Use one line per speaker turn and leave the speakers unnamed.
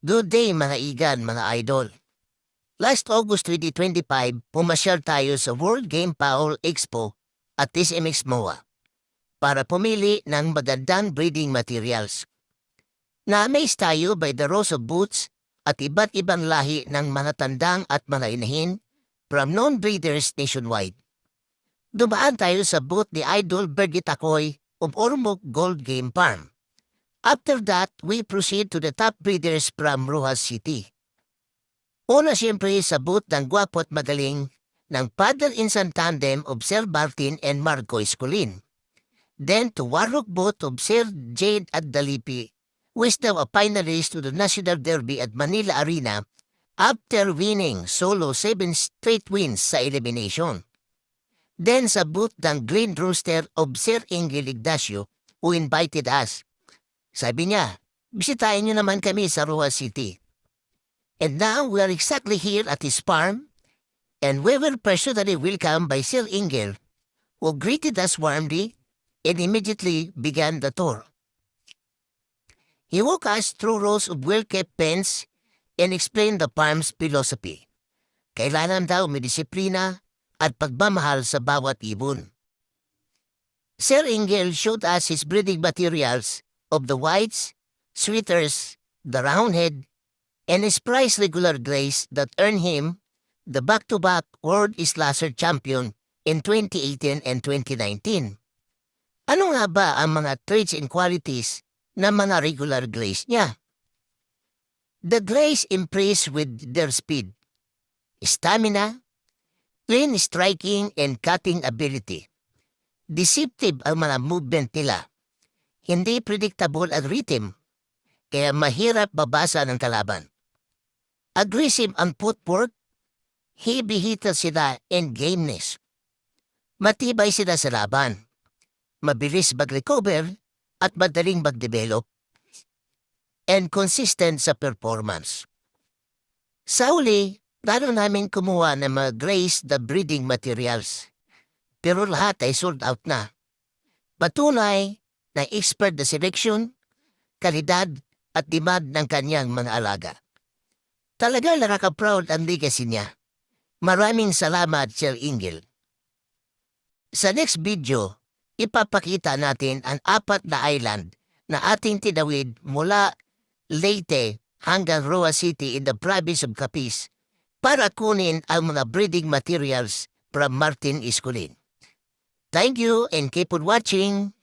Good day mga igan, mga idol. Last August 2025, pumasyal tayo sa World Game Fowl Expo at TSMX MOA para pumili ng magandang breeding materials. Na-amaze tayo by the rows of boots at iba't ibang lahi ng mga tandang at mga inahin from non-breeders nationwide. Dumaan tayo sa booth ni Idol Birgit Acoy of Ormoc Gold Game Farm. After that, we proceed to the top breeders from Rojas City. Una siyempre sa booth ng gwapo at magaling ng father-in-son tandem of Sir Martin and Marco Escolin. Then to Warrock booth of Sir Jade at Dalipi, who is now a finalist to the National Derby at Manila Arena after winning solo 7 straight wins sa elimination. Then sa booth ng Green Rooster of Sir Ingel Ignacio, who invited us. Sabi niya, bisitahin niyo naman kami sa Rojas City. And now we are exactly here at his farm, and we were personally welcomed by Sir Ingel, who greeted us warmly and immediately began the tour. He walked us through rows of well-kept pens and explained the farm's philosophy. Kailangan daw may disiplina at pagmamahal sa bawat ibon. Sir Ingel showed us his breeding materials of the whites, sweeters, the roundhead, and his prize regular grays that earned him the back-to-back World Slasher Champion in 2018 and 2019. Ano nga ba ang mga traits and qualities ng mga regular grays niya? The grays impress with their speed, stamina, clean striking and cutting ability. Deceptive ang mga movement nila. Hindi predictable at rhythm, kaya mahirap babasa ng kalaban. Aggressive ang footwork, heavy-hitter sila and gameness. Matibay sila sa laban, mabilis mag-recover at madaling mag-develop, and consistent sa performance. Sa uli, lalo namin kumuha ng mga grays the breeding materials, pero lahat ay sold out na. Patunay na expert na selection, kalidad at demand ng kanyang mga alaga. Talaga nakaka-proud ang legacy niya. Maraming salamat, Sir Ingel. Sa next video, ipapakita natin ang 4 na island na ating tinawid mula Leyte hanggang Roa City in the province of Capiz para kunin ang mga breeding materials from Martin Escolin. Thank you and keep on watching.